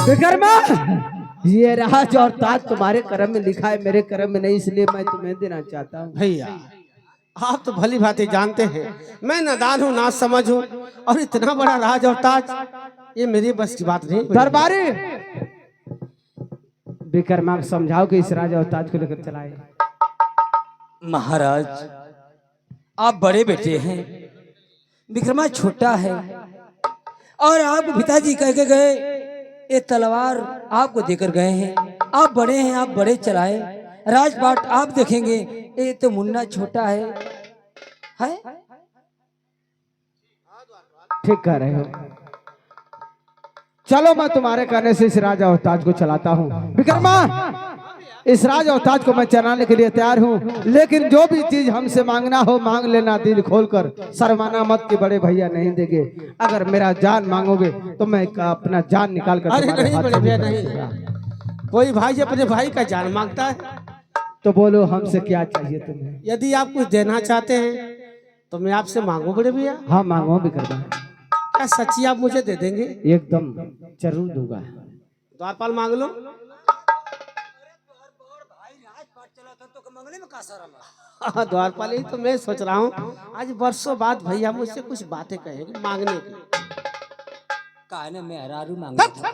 विकर्मा, ये राज और ताज तुम्हारे कर्म में लिखा है, मेरे कर्म में नहीं, इसलिए मैं तुम्हें देना चाहता हूँ। भैया आप तो भली भांति जानते हैं मैं नादान हूँ, ना समझ हूँ, और इतना बड़ा राज और ताज ये मेरी बस की बात नहीं। दरबारी, विकर्मा को समझाओ कि इस राज और ताज को लेकर चलाए। महाराज आप बड़े बेटे हैं, विक्रमा छोटा है, और आप पिताजी कह के गए ये तलवार आपको देकर गए हैं। आप बड़े हैं, आप बड़े चलाए, राजपाट आप देखेंगे, ये तो मुन्ना छोटा है। ठीक कह रहे हो, चलो मैं तुम्हारे कहने से इस राज और ताज को चलाता हूँ। विकर्मा, इस राज और ताज को मैं चलाने के लिए तैयार हूँ, लेकिन जो भी चीज हमसे मांगना हो मांग लेना दिल खोलकर, शर्माना मत कि बड़े भैया नहीं देंगे। अगर मेरा जान मांगोगे तो मैं अपना जान निकाल कर अरे नहीं बड़े भैया नहीं, कोई भाई अपने भाई का जान मांगता है तो बोलो हमसे क्या चाहिए तुम्हें। यदि आप कुछ देना चाहते हैं तो मैं आपसे मांगू बड़े भैया। हाँ मांगो विकर्मा, क्या सच्ची आप मुझे दे देंगे? एकदम जरूर दूंगा। द्वारपाल मांग लो। हाँ द्वारपाल, ही तो मैं सोच रहा हूँ आज वर्षों बाद भैया मुझसे कुछ बातें कहेंगे मांगने की। कहने में हरारू मांगा था।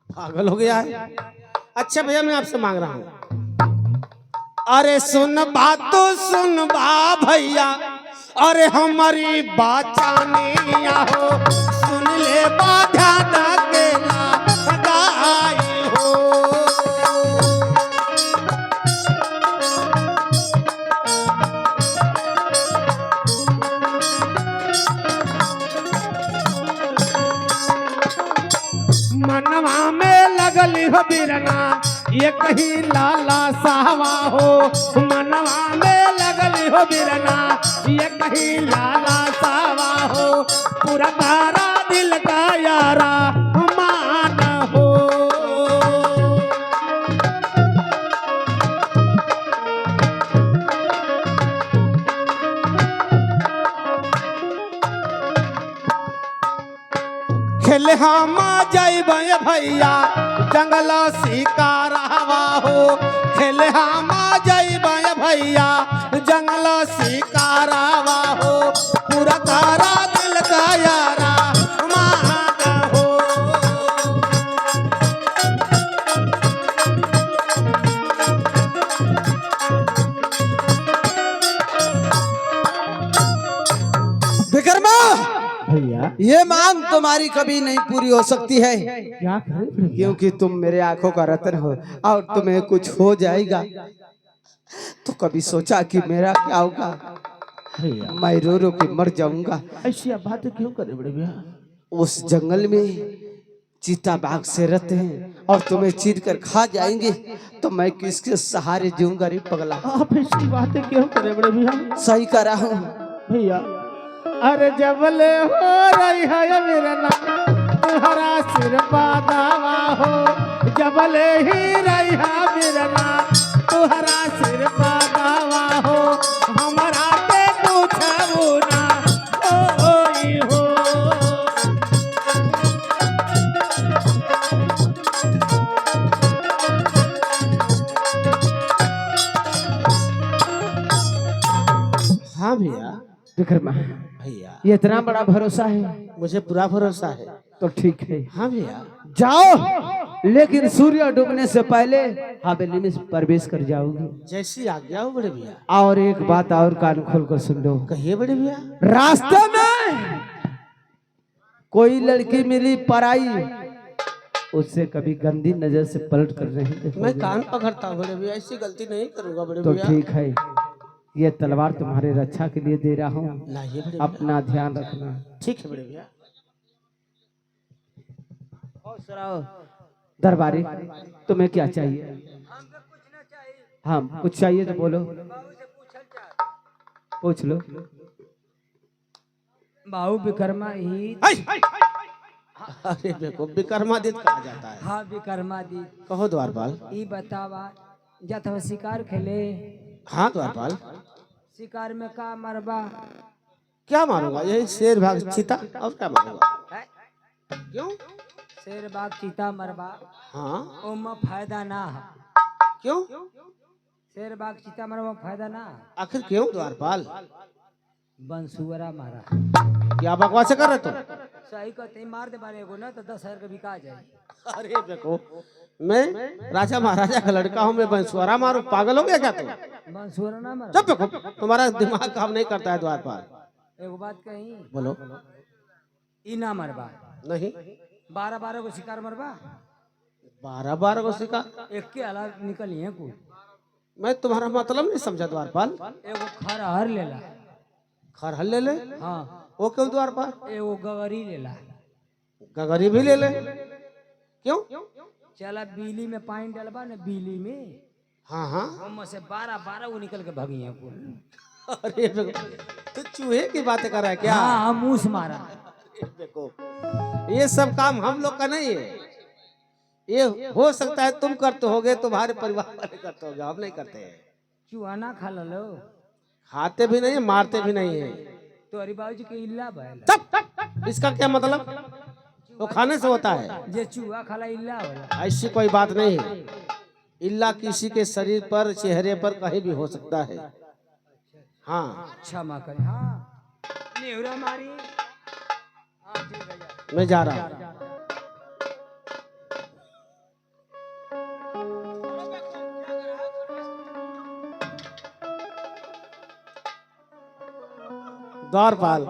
पागल हो गया है। अच्छा भैया मैं आपसे मांग रहा हूँ, अरे सुन बात तो सुन बा भैया, अरे हमारी बात जानिया हो, सुन ले बात ध्यान के लगाई हो। मनवा में लगली हो बिरना ये कहीं लाला साहवा हो, मनवा में लगली हो बिरना ये कहीं लाला साहवा हो, पूरा तारा दिल का यारा मान हो। खेले हम जाइब भैया जंगल शिकार हवा हो, खेले हम जाइब भैया जंगल शिकार हवा हो, पूरा तारा दिल का यारा मान हो। विकर्मा भैया ये मांग तुम्हारी कभी नहीं पूरी हो सकती है, क्या करें क्योंकि तुम मेरे आंखों का रत्न हो, और तुम्हें कुछ हो जाएगा तो कभी सोचा कि मेरा क्या होगा? भैया मैं रो रो के मर जाऊंगा। ऐसी बात क्यों करे बड़े भैया? उस जंगल में चीता बाघ से रहते हैं और तुम्हें चीर कर खा जाएंगे तो मैं किसके सहारे जीऊंगा रे पगला? आप ऐसी बातें क्यों करे बड़े भैया? सही कर रहा हूँ भैया। अरे जबले हो रही है मेरा नाम तुम्हारा सिर पादावा हो, जबले ही रही है मेरा नाम तुम्हारा सिर पादावा हो, हमारा के पूछबू ना होई हो। हाँ भैया। विकर्मा, भैया ये इतना बड़ा भरोसा है? मुझे पूरा भरोसा है। तो ठीक है, हाँ भैया। जाओ, लेकिन सूर्य डूबने से पहले हवेली में प्रवेश कर जाओगी। जैसी आज्ञा हो बड़े भैया। और एक बात और कान खोल कर सुन लो, कहिए बड़े भैया। रास्ते में कोई लड़की मिली पराई, उससे कभी गंदी नजर से पलट कर नहीं देखोगे। मैं कान पकड़ता हूँ बड़े भैया, ऐसी गलती नहीं करूंगा बड़े तो भैया। ठीक है, ये तलवार तुम्हारे रक्षा के लिए दे रहा हूँ, लाइए बड़े भैया। अपना ध्यान रखना। ठीक है बड़े भैया। दरबारी, तुम्हें क्या चाहिए? हाँ कुछ चाहिए तो बोलो, पूछ लो। बाबू विकर्मा ही। अरे देखो विक्रमादित्य कहा जाता है। हाँ विकर्मादी, कहो द्वारपाल। ई बतावा जब हम शिकार खेले, हाँ द्वारपाल। शिकार में का मरबा? क्या मारूंगा? यही शेर भाग चीता, और क्या मारूंगा? क्यों? शेर बाग चीता मरबा हाँ ओमा फायदा ना है। क्यों? शेर बाग चीता मरबा फायदा ना है। आखिर क्यों द्वारपाल? बंसुअरा मारा। क्या बकवास कर रहे तुम? सही कहते मार दे बारे को ना तो 10,000 का बिका जाए। अरे देखो, मैं राजा महाराजा का लड़का हूँ, मैं बंसुआरा मारूं? पागल हो गया क्या तुम? बंसुअरा ना मारा। चुप देखो, तुम्हारा दिमाग काम नहीं करता है द्वारपाल। एगो बात कही, बोलो। ई ना मरबा। नहीं, 12-12 को शिकार मरबा। 12-12 को शिकार? एक के अलावा निकली है कुछ। मैं तुम्हारा मतलब नहीं समझा द्वारपाल। एगो खरहर लेला। खरहल ले ले? हाँ। वो क्यों द्वारपाल? एगो गगरी लेला। गगरी भी ले ले? क्यों? चला बीली में पानी डलबा ना, बीली में हाँ हाँ। हम से 12-12 वो निकल के भागी है कुल। अरे देखो, तो चूहे की बातें कर रहा है क्या? हाँ मूस मारा। देखो, ये सब काम हम लोग का नहीं है। ये हो सकता है तुम करते होगे, तुम्हारे परिवार वाले करते होगे, हम नहीं करते हैं। चूहा ना खा लो। खाते भी नहीं है, मारते भी नहीं है। तो अरे बाबूजी के इल्ला बैल। तब इसका क्या मतलब? वो खाने से होता है। जे चूहा खाला इल्ला होला। ऐसी कोई बात नहीं है। इल्ला किसी के शरीर पर, चेहरे पर कहीं भी हो सकता है। हाँ, क्षमा करे। हाँ नेवरा मारी। हाँ ठीक है जा। मैं जा रहा हूँ। द्वारपाल,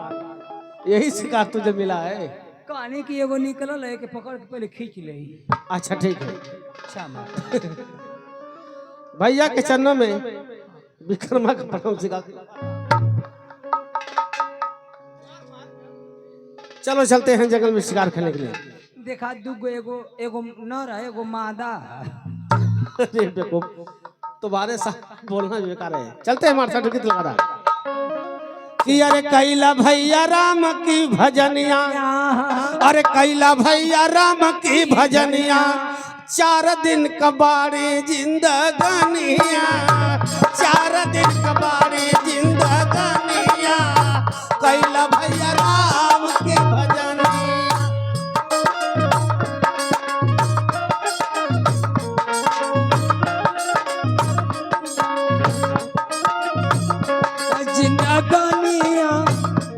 यही शिकार तुझे मिला है? कहानी की एगो निकलल है कि पकड़ के पहले खींच ले। अच्छा ठीक है। क्षमा। भैया के चरणों में विक्रमा का प्रणाम सिखा। चलो चलते हैं जंगल में शिकार करने के लिए। देखा दुगो एगो नर है एगो मादा। अरे देखो, तुम्हारे साथ बोलना बेकार है। चलते हैं हमारे साथ। लगा रहा कि अरे कैला भैया राम की भजनिया, अरे कैला भैया राम की भजनिया, 4 दिन कबाड़ी जिंदगानिया, 4 दिन कबाड़ी जिंदगानिया, कैला भैया राम की भजनिया। जिंदगानिया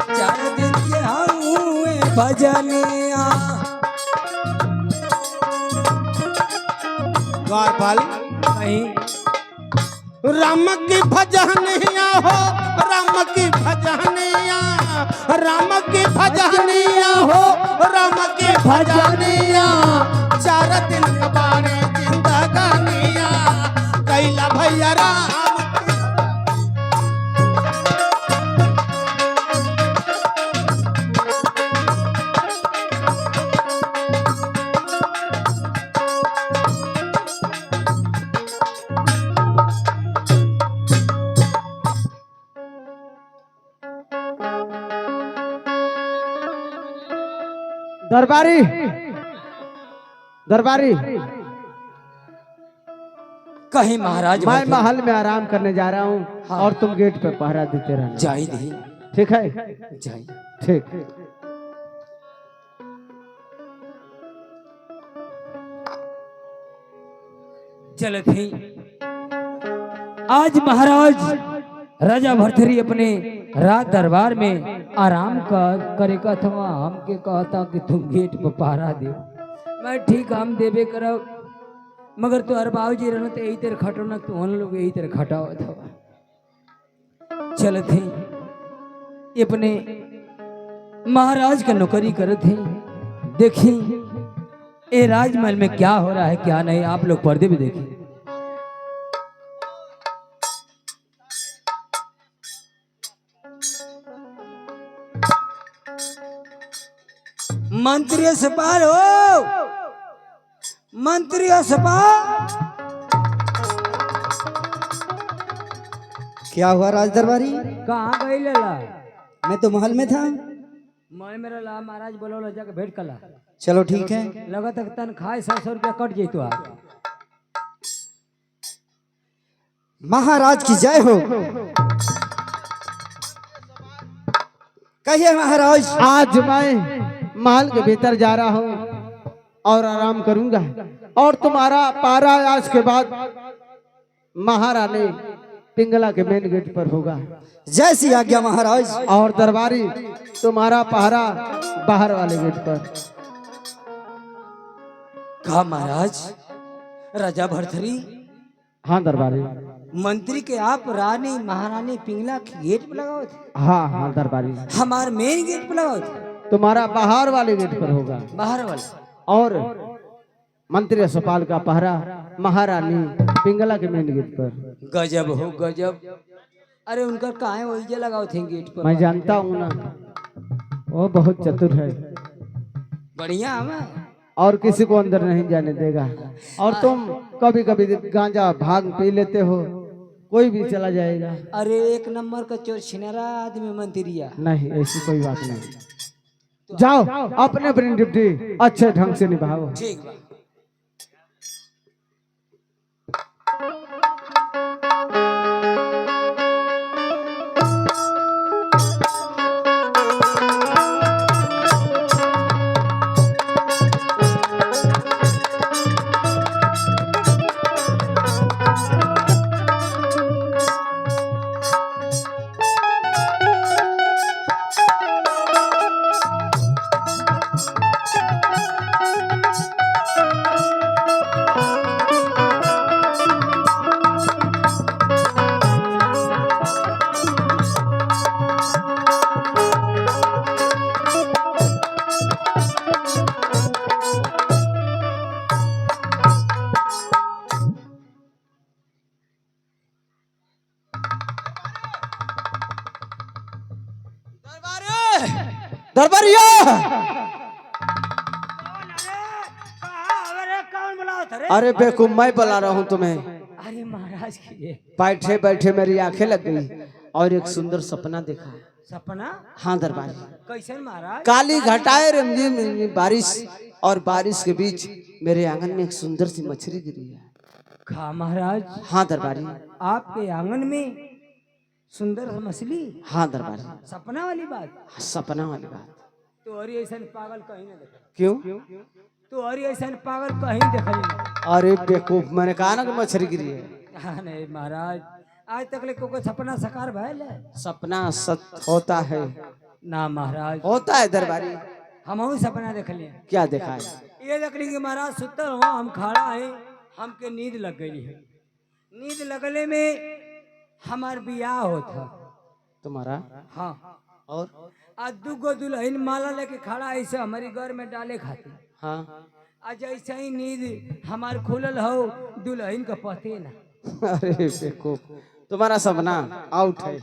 4 दिन के हुए भजनिया। द्वारपाल, नहीं राम की भजनिया हो, राम की भजनिया, राम की भजनिया हो, राम की भजनिया, 4 दिन कबाड़ी जिंदगानिया, कैला भैया राम। दरबारी, दरबारी, कहीं महाराज मैं महल में आराम करने जा रहा हूँ। हाँ। और तुम गेट पे पहरा देते रहना। जाई नहीं। ठीक है? जाई। ठीक। चले थे आज महाराज राजा भरथरी अपने रात दरबार में आराम करे का था। हमके कहता कि तुम गेट पर पहरा दे। मैं ठीक हम देवे करब, मगर तो अरबाव जी रहना तो यही तेरे खटो ना, तो हम लोग यही तेरे खटाओ था। चल थे अपने महाराज का नौकरी करे थे। देखी ये राजमहल में क्या हो रहा है क्या नहीं, आप लोग पर्दे भी देखिए। मंत्री सपाल हो, मंत्री सपाल। क्या हुआ राज दरबारी? कहाँ गई लेला? मैं तो महल में था। मैं मेरा ला महाराज बोलो जाके भेंट कला। चलो ठीक है। लगा तक तनख्वाह 100 रुपया कट जैतो। महाराज की जय हो। कहिए महाराज। आज मैं महल के भीतर जा रहा हूँ। और आराम करूंगा और तुम्हारा पहरा आज के बाद महारानी पिंगला के मेन गेट पर होगा। जैसी आज्ञा महाराज। और दरबारी तुम्हारा पहरा बाहर वाले गेट पर। कहा महाराज राजा भरथरी, हाँ दरबारी। मंत्री के आप रानी महारानी पिंगला के गेट पे लगाओ थे? हाँ हाँ दरबारी। हमार मेन गेट पे लगाओ थे? तुम्हारा बाहर वाले गेट पर होगा। बाहर वाला। और मंत्री अस्पताल का पहरा महारानी पिंगला के मेन गेट पर। गजब हो गजब। अरे उनका कहाँ वही लगाओ थे गेट पर? मैं जानता हूँ ना, वो बहुत चतुर है बढ़िया हमें, और किसी को अंदर नहीं जाने देगा। और तुम कभी कभी गांजा भांग पी लेते हो, कोई भी चला जाएगा। अरे एक नंबर का चोर छिनारा आदमी मंत्रिया। नहीं ऐसी कोई बात नहीं। जाओ अपने अपनी ड्यूटी अच्छे ढंग से निभाओ। ठीक बा। दरबारिया कौन बुलाओ थे? अरे बेवकूफ, मैं बुला रहा हूँ तुम्हें। अरे महाराज की बैठे बैठे मेरी आंखें लग गई और एक सुंदर सपना देखा। सपना? हाँ दरबारी। कैसे महाराज? काली घटाए रिमझिम रिमझिम बारिश और बारिश के बीच मेरे आंगन में एक सुंदर सी मछली गिरी है। खा महाराज? हाँ दरबारी। आपके आंगन में सुंदर मछली? हाँ दरबारी। सपना वाली बात? सपना वाली बात। तो अरे ऐसा पागल कहीं ना देखा। क्यों? तो अरे ऐसा पागल कहीं देखा नहीं। अरे बेवकूफ, मैंने कहा ना कि मछली गिरी है। हाँ नहीं महाराज, आज तक ले कोई सपना साकार भयल है? सपना सच होता है। ना महाराज होता है दरबारी। हम सपना देख लिए। क्या देखा है? ये देख ली कि महाराज सुतल हो, हम खड़ा है, हमके नींद लग गई है। नींद लगने में हमार बियाह होता। तुम्हारा? हाँ। और आज दुगो दुल्हन माला लेके खड़ा ऐसे हमारी घर में डाले खाते। हाँ। आज ऐसा ही नींद हमार खुलल हो, दुल्हन का पते ना। अरे बेवकूफ, तुम्हारा सपना आउट है,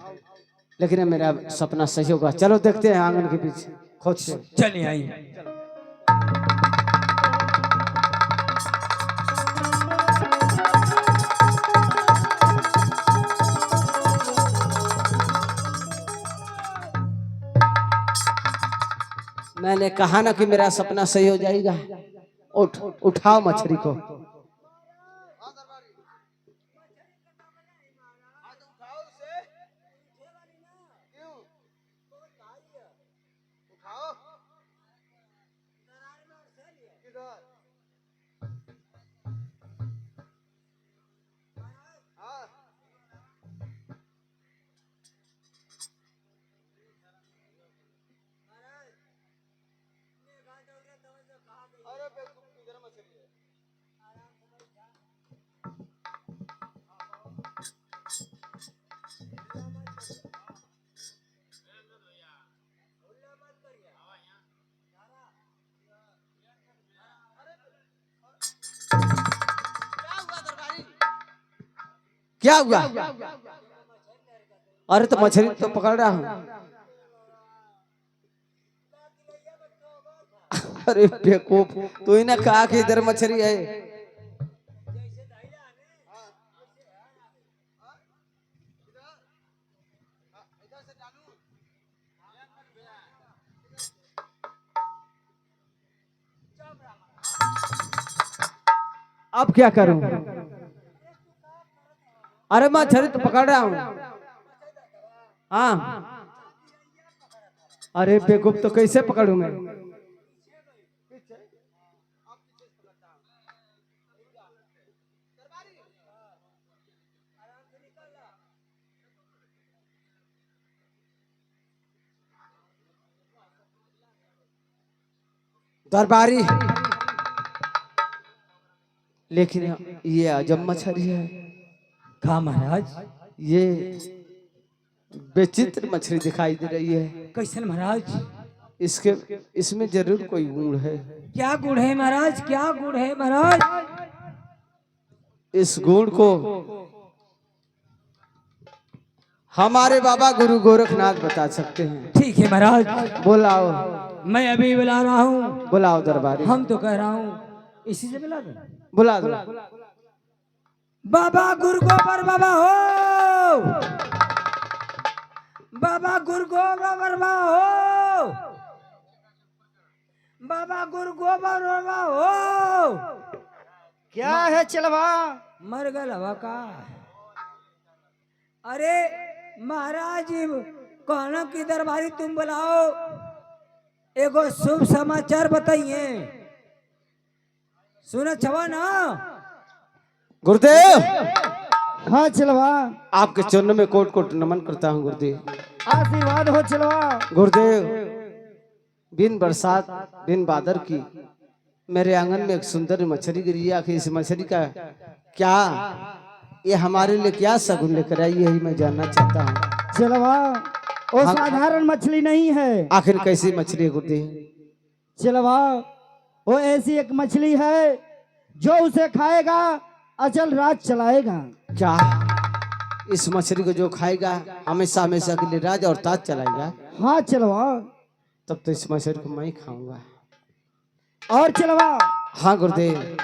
लेकिन मेरा सपना सही होगा। चलो देखते हैं आंगन के पीछे खुद से। चलिए आई। मैंने कहा ना कि मेरा सपना सही हो जाएगा। उठाओ मछली को। क्या हुआ? अरे तो मछली तो पकड़ रहा हूँ। अरे बेवकूफ, तू ही ना कहा कि इधर मछली है। अब क्या करूं? अरे मछली तो पकड़ रहा हूँ। हाँ। अरे बेवकूफ, तो कैसे पकड़ूं मैं? दरबारी, लेकिन ये अजब मछली है। कहा महाराज? ये विचित्र मछली दिखाई दे रही है। कैसन महाराज? इसमें जरूर कोई गुण है। क्या गुण है महाराज? क्या गुण है महाराज? इस गुण को हमारे बाबा गुरु गोरखनाथ बता सकते हैं। ठीक है महाराज, बुलाओ। मैं अभी बुला रहा हूँ। बुलाओ दरबारी। हम तो कह रहा हूँ इसी से बुला दो। बुला दो। बाबा गुरु गोबर बाबा हो, बाबा गुरु गोबर बाबा हो, बाबा गुरु गोबर बाबा हो। क्या है चलवा? मर गल हवा का? अरे महाराज कहना की दरबारी तुम बुलाओ, एगो शुभ समाचार बताइए। सुना छवा ना? गुरुदेव, हाँ चलवा। आपके चरणों में कोट कोट नमन करता हूँ गुरुदेव। आशीर्वाद हो चलवा। गुरुदेव, बिन बरसात बिन बादर की मेरे आंगन में एक सुंदर मछली गिरी। आखिर इस मछली का क्या, ये हमारे लिए क्या सगुन लेकर आई, यही मैं जानना चाहता हूँ। चलवा, वो हाँ। साधारण मछली नहीं है। आखिर कैसी मछली है गुरुदेव? चलवा, वो ऐसी एक मछली है जो उसे खाएगा अचल राज चलाएगा। क्या इस मछली को जो खाएगा हमेशा हमेशा के लिए राज और ताज चलाएगा? हाँ चलवा। तब तो इस मछली को मैं ही खाऊंगा। और चलवा, हाँ गुरुदेव।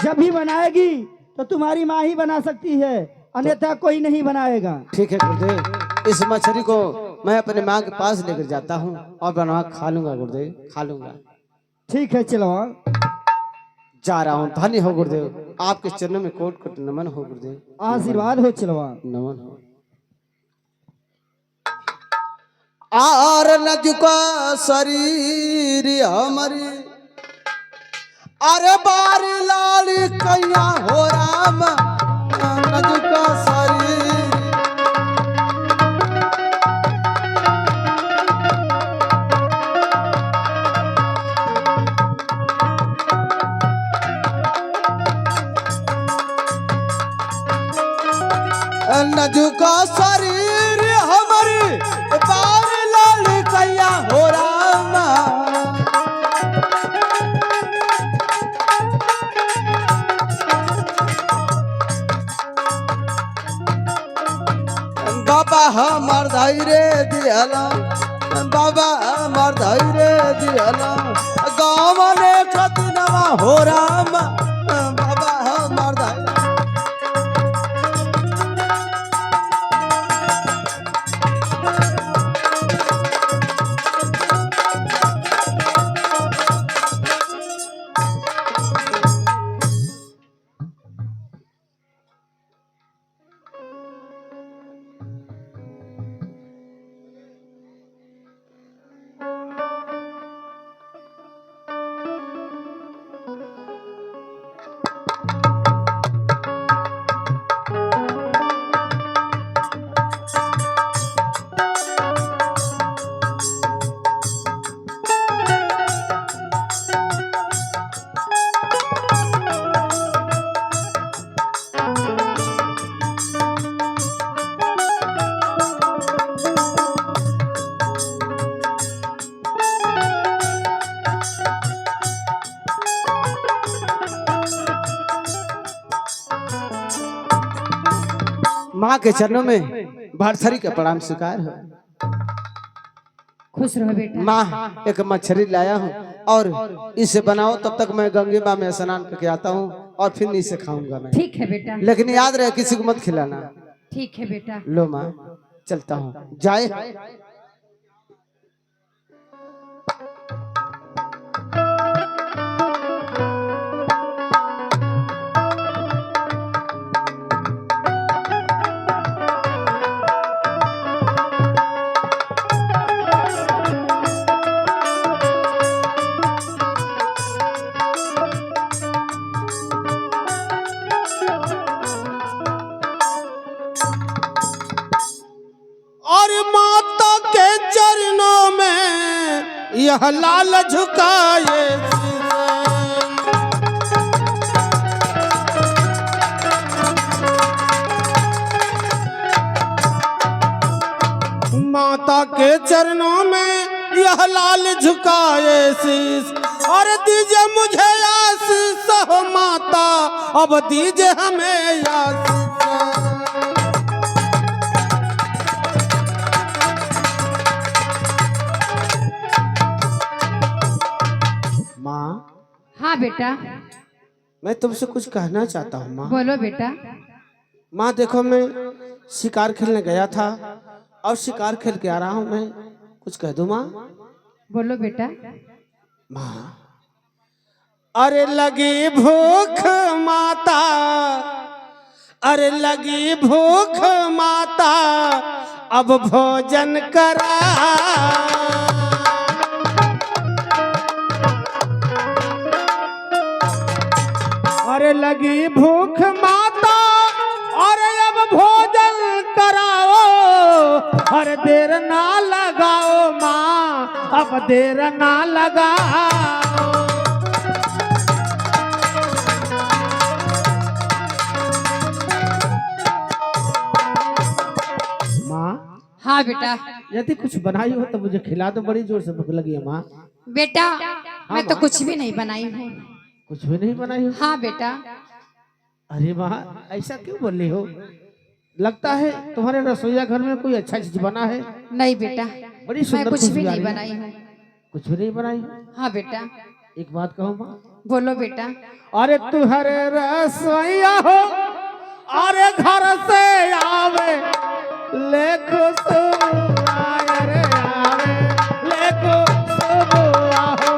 जब भी बनाएगी तो तुम्हारी माँ ही बना सकती है, अन्यथा कोई नहीं बनाएगा। ठीक है गुरुदेव, इस मछली को मैं अपने माँ के पास लेकर जाता हूँ और बना खा लूंगा गुरुदेव, खा लूंगा। ठीक है चलवा। जा रहा हूँ। धन्य हो गुरुदेव, आपके चरणों में कोट कोट नमन हो गुरुदेव। आशीर्वाद हो चलवा। नमन हो। आर न झुका शरीर हमारी, अरे बारी लाल कैया हो राम, न झुका शरीर। न झुका शरीर हमारी, बारी लाल कैया हो राम। बाबा हमार धैर्य दिहला, बाबा हमार धैर्य दिहला, गाँव ने कतनवा हो राम। बाबा हमार धैर्य। माँ के चरणों में भरथरी का प्रणाम स्वीकार हो। खुश रहो बेटा। माँ, एक मछली लाया हूँ और इसे बनाओ, तब तक मैं गंगे माँ में स्नान करके आता हूँ और फिर इसे खाऊंगा मैं। ठीक है बेटा। लेकिन याद रहे किसी को मत खिलाना। ठीक है बेटा। लो माँ, चलता हूँ। जाए। और माता के चरणों में यह लाल झुकाए माता के चरणों में यह लाल झुकाए शीस और दीजिए मुझे आशीष हो माता, अब दीजिए हमें आशीष। माँ, हाँ बेटा, मैं तुमसे कुछ कहना चाहता हूँ माँ। बोलो बेटा। माँ देखो, मैं शिकार खेलने गया था और शिकार खेल के आ रहा हूँ। मैं कुछ कह दूँ माँ? बोलो बेटा। माँ, अरे लगी भूख माता, अरे लगी भूख माता, अब भोजन करा। अरे लगी भूख माता, अरे अब भोजन कराओ, अरे देर ना लगाओ माँ, अब देर ना लगाओ। माँ, हाँ बेटा। यदि कुछ बनाई हो तो मुझे खिला दो, बड़ी जोर से भूख लगी है माँ। बेटा मैं तो कुछ भी नहीं बनाई हूँ। कुछ भी नहीं बनाई हो? हाँ बेटा। अरे माँ, ऐसा क्यों बोल रही हो? लगता है तुम्हारे रसोईया घर में कोई अच्छा चीज बना है। नहीं बेटा, बड़ी मैं सुंदर कुछ भी खुशबू आ नहीं रही है। बनाई हूँ। कुछ भी नहीं बनाई? हाँ बेटा। एक बात कहो माँ। बोलो बेटा। अरे तुहरे रसोईया हो, अरे घर से आवे लेखो सुबह रे आवे, लेखो सुबह हो,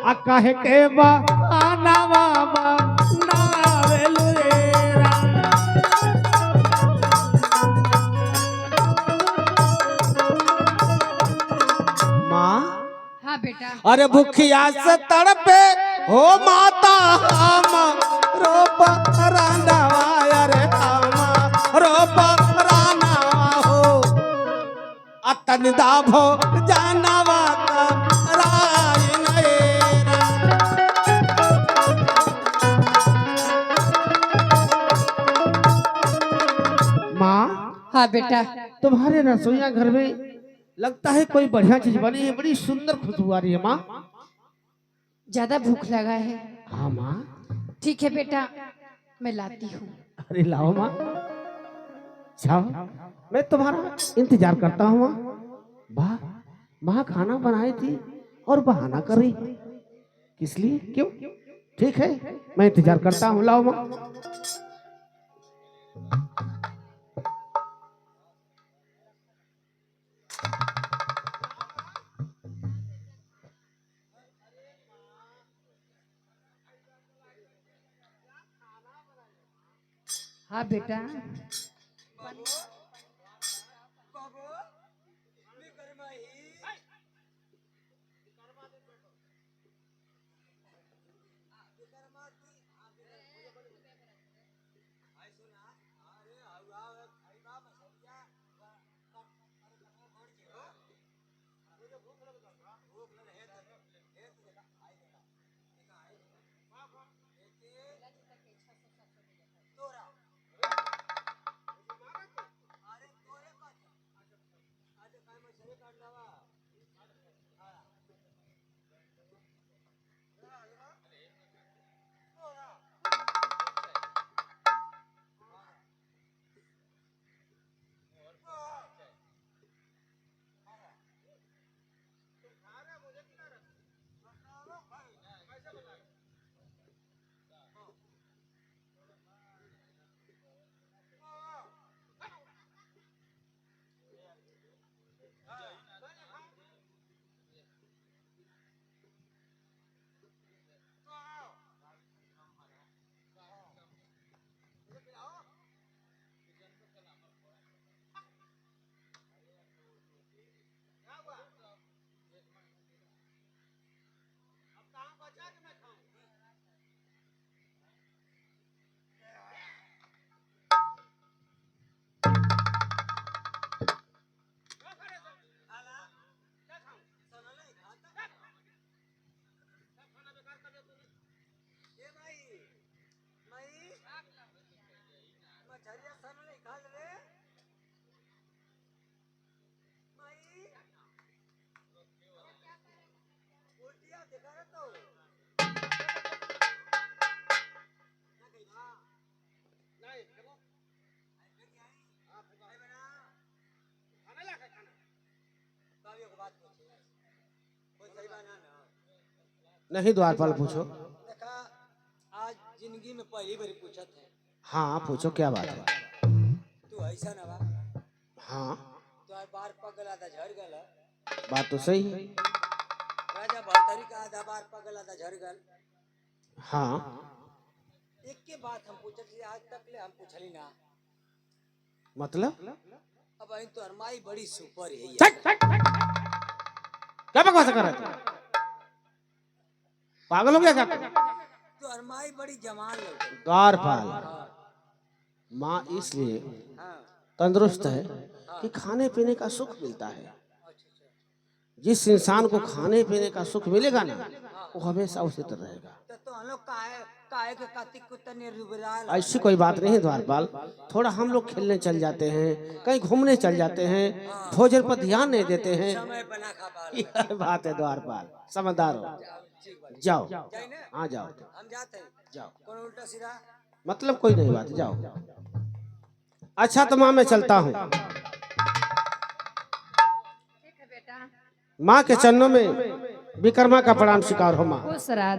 आ कहे के बहाना बाबा नावे लुएरा। माँ, हाँ बेटा। अरे भूखिया से तड़पे हो माता, हम रोप रानावा, अरे हम रोप रानावा हो, अतन दाभो जानवा का राय नएरा। माँ, हाँ बेटा। तुम्हारे रसोईया घर में लगता है कोई बढ़िया चीज बनी है। बड़ी सुंदर खुशबू आ रही है माँ। ज्यादा भूख लगा है। हाँ माँ। ठीक है बेटा, मैं लाती हूँ। अरे लाओ माँ, जाओ, मैं तुम्हारा इंतजार करता हूँ माँ। वाह, माँ खाना बनाई थी और बहाना कर रही, किस लिए? क्यों? ठीक है, मैं इंतजार करता हूँ। लाओ माँ। हाँ बेटा। नहीं द्वारपाल पूछो। देखा, आज जिंदगी में पहली बार पूछत है। हाँ पूछो, क्या बात है? तू ऐसा ना बा, हाँ तू बार पगला था झड़ गल। बात तो सही है। राजा भरतरी का आधा बार पगला था झड़ गल। हाँ एक के बात हम पूछत थी, आज तक ले हम पूछली ना। मतलब अब आई तो अरमाई बड़ी सुपर है यार। क्या बकवास कर रहे थे? पागल हो गया क्या? तो अरमाई बड़ी जवान लोग। द्वारपाल माँ इसलिए तंदुरुस्त है कि खाने पीने का सुख मिलता है। जिस इंसान को खाने पीने का सुख मिलेगा ना, वो हमेशा उसी तरह रहेगा। तो हम लोग काहे के कार्तिक कुत्ता निर्विराल। ऐसी कोई बात नहीं है द्वारपाल। थोड़ा हम लोग खेलने चल जाते हैं, कहीं घूमने चल जाते हैं, भोजन पर ध्यान नहीं देते हैं। समय बना खा पाल। यह बात है द्वारपाल, समझदार हो। जाओ जाए ना, हाँ जाओ हम जाते हैं। जाओ, कौन उल्टा सीधा? मतलब कोई नहीं बात, जाओ। अच्छा तो माँ मैं चलता हूँ। ठीक है बेटा। माँ के चरणों में विक्रमा का प्रणाम स्वीकार हो माँ। खुश रहा।